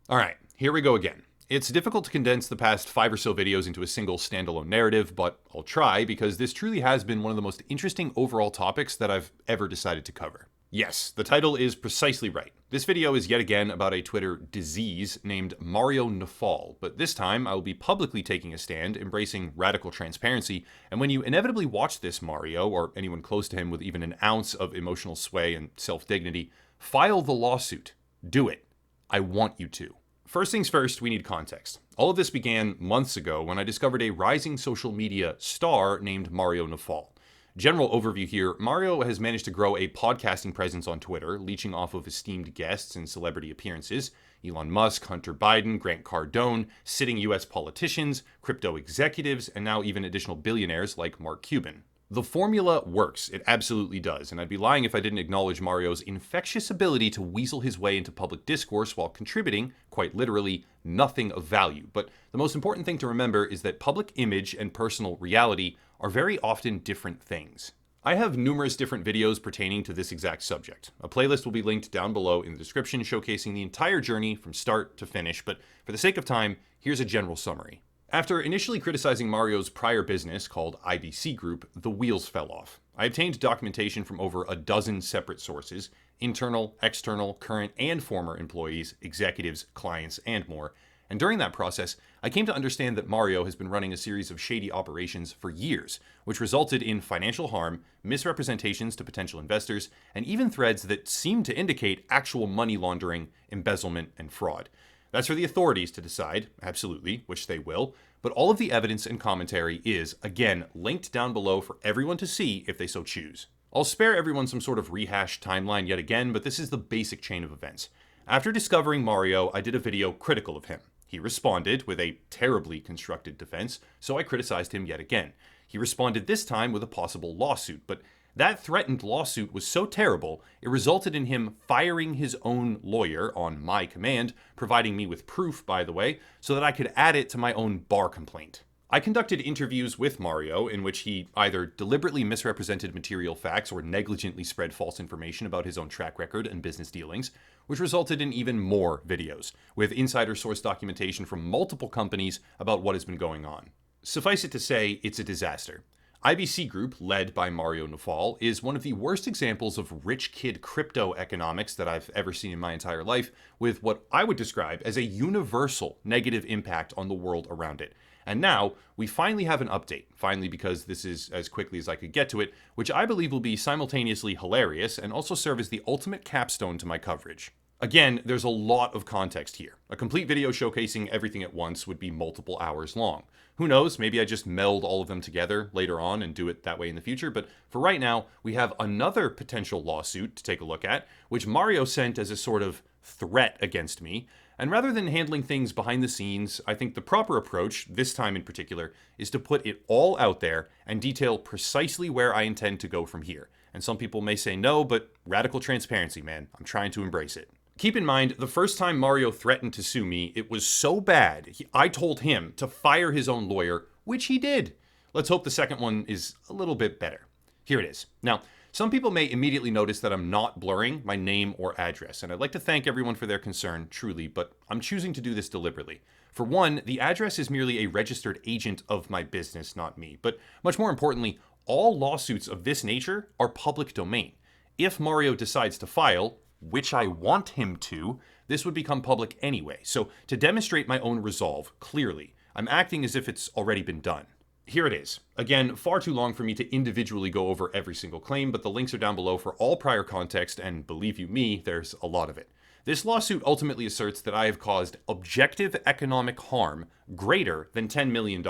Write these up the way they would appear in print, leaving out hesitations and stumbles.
Alright, here we go again. It's difficult to condense the past 5 or so videos into a single standalone narrative, but I'll try because this truly has been one of the most interesting overall topics that I've ever decided to cover. Yes, the title is precisely right. This video is yet again about a Twitter disease named Mario Nawfal, but this time I will be publicly taking a stand, embracing radical transparency, and when you inevitably watch this Mario, or anyone close to him with even an ounce of emotional sway and self-dignity, file the lawsuit. Do it. I want you to. First things first, we need context. All of this began months ago when I discovered a rising social media star named Mario Nawfal. General overview here, Mario has managed to grow a podcasting presence on Twitter, leeching off of esteemed guests and celebrity appearances. Elon Musk, Hunter Biden, Grant Cardone, sitting US politicians, crypto executives, and now even additional billionaires like Mark Cuban. The formula works, it absolutely does, and I'd be lying if I didn't acknowledge Mario's infectious ability to weasel his way into public discourse while contributing, quite literally, nothing of value. But the most important thing to remember is that public image and personal reality are very often different things. I have numerous different videos pertaining to this exact subject. A playlist will be linked down below in the description showcasing the entire journey from start to finish, but for the sake of time, here's a general summary. After initially criticizing Mario's prior business called IBC Group, the wheels fell off. I obtained documentation from over a dozen separate sources, internal, external, current, and former employees, executives, clients, and more. And during that process, I came to understand that Mario has been running a series of shady operations for years, which resulted in financial harm, misrepresentations to potential investors, and even threads that seem to indicate actual money laundering, embezzlement, and fraud. That's for the authorities to decide, absolutely, which they will, but all of the evidence and commentary is, again, linked down below for everyone to see if they so choose. I'll spare everyone some sort of rehashed timeline yet again, but this is the basic chain of events. After discovering Mario, I did a video critical of him. He responded with a terribly constructed defense, so I criticized him yet again. He responded this time with a possible lawsuit, but that threatened lawsuit was so terrible, it resulted in him firing his own lawyer on my command, providing me with proof, by the way, so that I could add it to my own bar complaint. I conducted interviews with Mario in which he either deliberately misrepresented material facts or negligently spread false information about his own track record and business dealings, which resulted in even more videos, with insider source documentation from multiple companies about what has been going on. Suffice it to say, it's a disaster. IBC Group, led by Mario Nawfal, is one of the worst examples of rich kid crypto economics that I've ever seen in my entire life, with what I would describe as a universal negative impact on the world around it. And now, we finally have an update, finally because this is as quickly as I could get to it, which I believe will be simultaneously hilarious and also serve as the ultimate capstone to my coverage. Again, there's a lot of context here. A complete video showcasing everything at once would be multiple hours long. Who knows, maybe I just meld all of them together later on and do it that way in the future, but for right now, we have another potential lawsuit to take a look at, which Mario sent as a sort of threat against me, and rather than handling things behind the scenes, I think the proper approach, this time in particular, is to put it all out there and detail precisely where I intend to go from here. And some people may say no, but radical transparency, man. I'm trying to embrace it. Keep in mind, the first time Mario threatened to sue me, it was so bad, I told him to fire his own lawyer, which he did. Let's hope the second one is a little bit better. Here it is. Now, some people may immediately notice that I'm not blurring my name or address, and I'd like to thank everyone for their concern, truly, but I'm choosing to do this deliberately. For one, the address is merely a registered agent of my business, not me. But much more importantly, all lawsuits of this nature are public domain. If Mario decides to file, which I want him to, this would become public anyway. So to demonstrate my own resolve, clearly, I'm acting as if it's already been done. Here it is. Again, far too long for me to individually go over every single claim, but the links are down below for all prior context, and believe you me, there's a lot of it. This lawsuit ultimately asserts that I have caused objective economic harm greater than $10 million.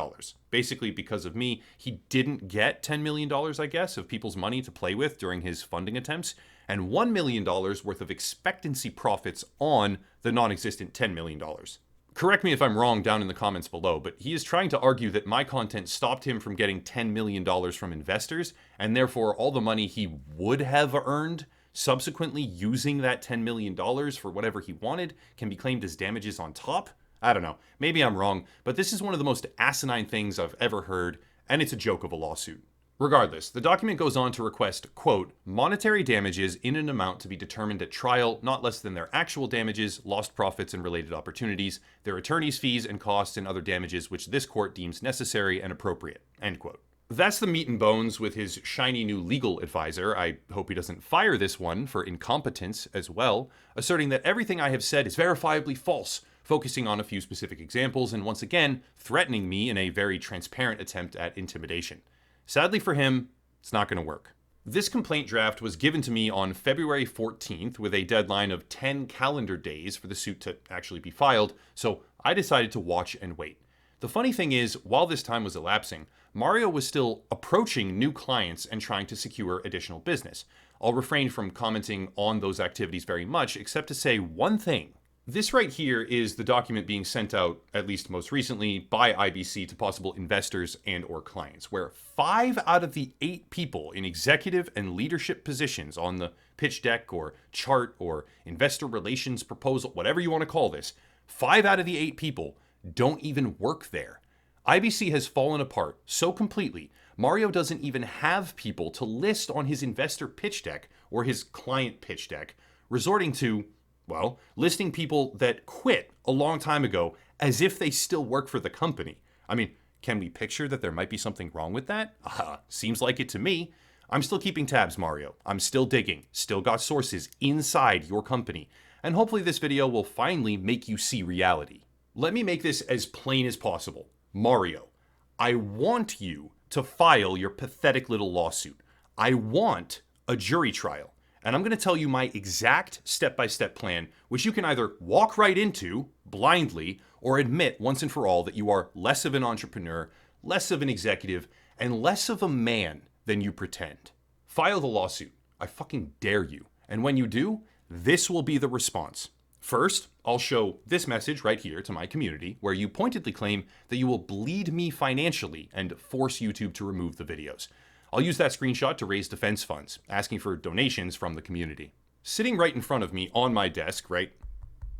Basically, because of me, he didn't get $10 million, I guess, of people's money to play with during his funding attempts, and $1 million worth of expectancy profits on the non-existent $10 million. Correct me if I'm wrong down in the comments below, but he is trying to argue that my content stopped him from getting $10 million from investors, and therefore all the money he would have earned subsequently using that $10 million for whatever he wanted can be claimed as damages on top? I don't know. Maybe I'm wrong, but this is one of the most asinine things I've ever heard, and it's a joke of a lawsuit. Regardless, the document goes on to request, quote, monetary damages in an amount to be determined at trial, not less than their actual damages, lost profits and related opportunities, their attorney's fees and costs and other damages which this court deems necessary and appropriate, end quote. That's the meat and bones with his shiny new legal advisor. I hope he doesn't fire this one for incompetence as well, asserting that everything I have said is verifiably false, focusing on a few specific examples and once again threatening me in a very transparent attempt at intimidation. Sadly for him, it's not going to work. This complaint draft was given to me on February 14th with a deadline of 10 calendar days for the suit to actually be filed, so I decided to watch and wait. The funny thing is, while this time was elapsing, Mario was still approaching new clients and trying to secure additional business. I'll refrain from commenting on those activities very much, except to say one thing. This right here is the document being sent out, at least most recently, by IBC to possible investors and or clients, where 5 out of the 8 people in executive and leadership positions on the pitch deck or chart or investor relations proposal, whatever you want to call this, 5 out of the 8 people don't even work there. IBC has fallen apart so completely, Mario doesn't even have people to list on his investor pitch deck or his client pitch deck, resorting to, well, listing people that quit a long time ago as if they still work for the company. I mean, can we picture that there might be something wrong with that? Seems like it to me. I'm still keeping tabs, Mario. I'm still digging, still got sources inside your company, and hopefully this video will finally make you see reality. Let me make this as plain as possible. Mario, I want you to file your pathetic little lawsuit. I want a jury trial. And I'm going to tell you my exact step-by-step plan, which you can either walk right into blindly or admit once and for all that you are less of an entrepreneur, less of an executive, and less of a man than you pretend. File the lawsuit. I fucking dare you. And when you do, this will be the response. First, I'll show this message right here to my community where you pointedly claim that you will bleed me financially and force YouTube to remove the videos. I'll use that screenshot to raise defense funds, asking for donations from the community. Sitting right in front of me on my desk, right,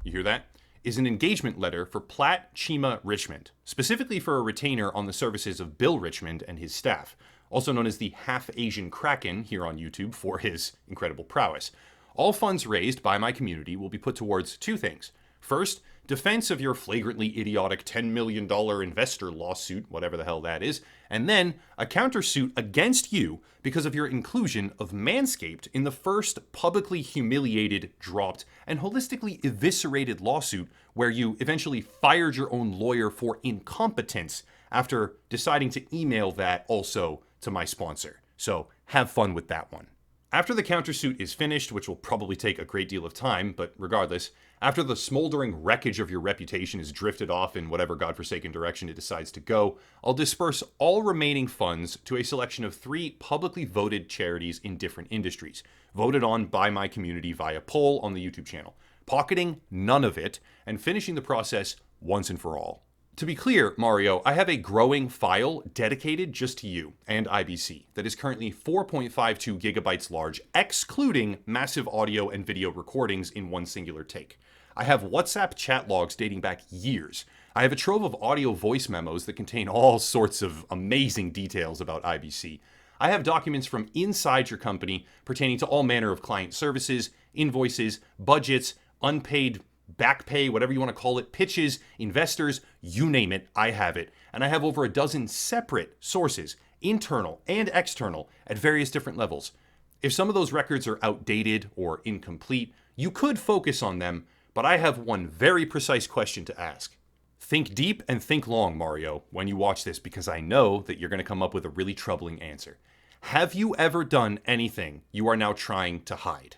you hear that, is an engagement letter for Platt Chima Richmond, specifically for a retainer on the services of Bill Richmond and his staff, also known as the Half-Asian Kraken here on YouTube for his incredible prowess. All funds raised by my community will be put towards 2 things. First, defense of your flagrantly idiotic $10 million investor lawsuit, whatever the hell that is, and then a countersuit against you because of your inclusion of Manscaped in the first publicly humiliated, dropped, and holistically eviscerated lawsuit where you eventually fired your own lawyer for incompetence after deciding to email that also to my sponsor. So have fun with that one. After the countersuit is finished, which will probably take a great deal of time, but regardless, after the smoldering wreckage of your reputation is drifted off in whatever godforsaken direction it decides to go, I'll disperse all remaining funds to a selection of 3 publicly voted charities in different industries, voted on by my community via poll on the YouTube channel, pocketing none of it and finishing the process once and for all. To be clear, Mario, I have a growing file dedicated just to you and IBC that is currently 4.52 gigabytes large, excluding massive audio and video recordings in one singular take. I have WhatsApp chat logs dating back years. I have a trove of audio voice memos that contain all sorts of amazing details about IBC. I have documents from inside your company pertaining to all manner of client services, invoices, budgets, unpaid back pay, whatever you want to call it, pitches, investors, you name it, I have it. And I have over a dozen separate sources, internal and external, at various different levels. If some of those records are outdated or incomplete, you could focus on them, but I have one very precise question to ask. Think deep and think long, Mario, when you watch this, because I know that you're going to come up with a really troubling answer. Have you ever done anything you are now trying to hide?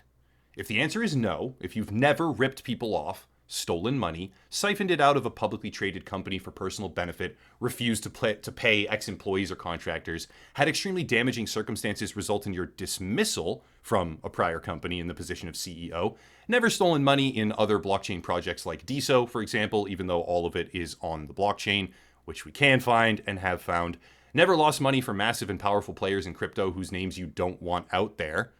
If the answer is no, if you've never ripped people off, stolen money, siphoned it out of a publicly traded company for personal benefit, refused to pay ex-employees or contractors, had extremely damaging circumstances result in your dismissal from a prior company in the position of CEO, never stolen money in other blockchain projects like DeSo, for example, even though all of it is on the blockchain, which we can find and have found, never lost money from massive and powerful players in crypto whose names you don't want out there.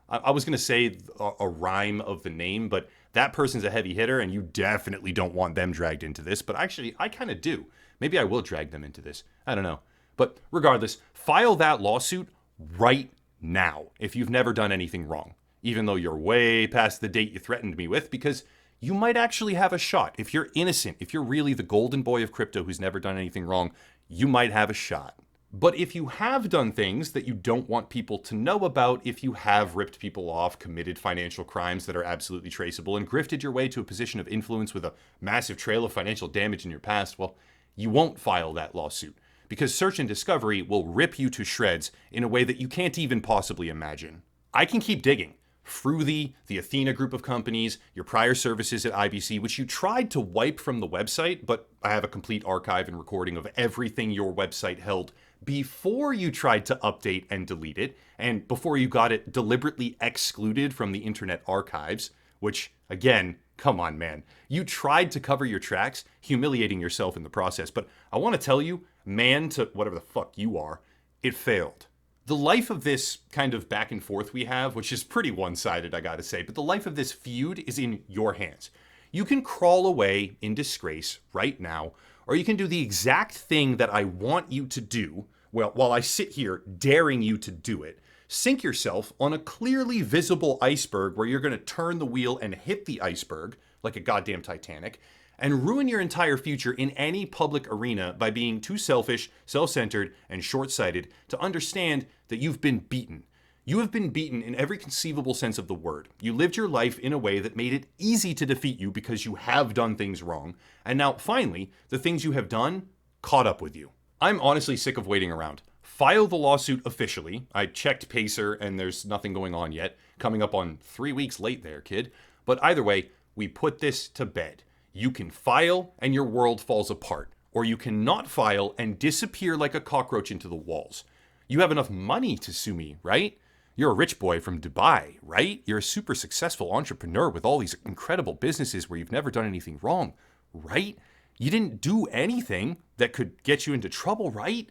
I was going to say a rhyme of the name, but that person's a heavy hitter and you definitely don't want them dragged into this. But actually, I kind of do. Maybe I will drag them into this. I don't know. But regardless, file that lawsuit right now if you've never done anything wrong, even though you're way past the date you threatened me with, because you might actually have a shot. If you're innocent, if you're really the golden boy of crypto who's never done anything wrong, you might have a shot. But if you have done things that you don't want people to know about, if you have ripped people off, committed financial crimes that are absolutely traceable, and grifted your way to a position of influence with a massive trail of financial damage in your past, well, you won't file that lawsuit, because search and discovery will rip you to shreds in a way that you can't even possibly imagine. I can keep digging. Fruity, the Athena group of companies, your prior services at IBC, which you tried to wipe from the website, but I have a complete archive and recording of everything your website held before you tried to update and delete it, and before you got it deliberately excluded from the internet archives, which, again, come on, man. You tried to cover your tracks, humiliating yourself in the process, but I want to tell you, man to whatever the fuck you are, it failed. The life of this kind of back and forth we have, which is pretty one-sided, I gotta say, but the life of this feud is in your hands. You can crawl away in disgrace right now, or you can do the exact thing that I want you to do, well, while I sit here daring you to do it. Sink yourself on a clearly visible iceberg where you're gonna turn the wheel and hit the iceberg, like a goddamn Titanic, and ruin your entire future in any public arena by being too selfish, self-centered, and short-sighted to understand that you've been beaten. You have been beaten in every conceivable sense of the word. You lived your life in a way that made it easy to defeat you because you have done things wrong, and now, finally, the things you have done caught up with you. I'm honestly sick of waiting around. File the lawsuit officially. I checked Pacer, and there's nothing going on yet. Coming up on 3 weeks late there, kid. But either way, we put this to bed. You can file and your world falls apart, or you can not file and disappear like a cockroach into the walls. You have enough money to sue me, right? You're a rich boy from Dubai, right? You're a super successful entrepreneur with all these incredible businesses where you've never done anything wrong, right? You didn't do anything that could get you into trouble, right?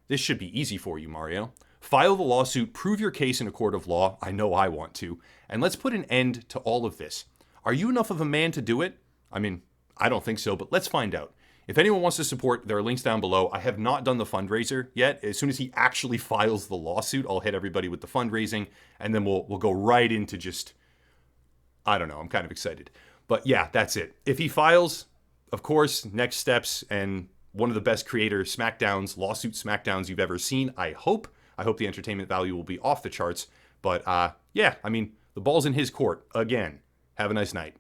This should be easy for you, Mario. File the lawsuit, prove your case in a court of law. I know I want to. And let's put an end to all of this. Are you enough of a man to do it? I mean, I don't think so, but let's find out. If anyone wants to support, there are links down below. I have not done the fundraiser yet. As soon as he actually files the lawsuit, I'll hit everybody with the fundraising, and then we'll go right into just, I don't know, I'm kind of excited. But yeah, that's it. If he files, of course, next steps and one of the best creator smackdowns, lawsuit smackdowns you've ever seen, I hope. I hope the entertainment value will be off the charts. But yeah, I mean, the ball's in his court again. Have a nice night.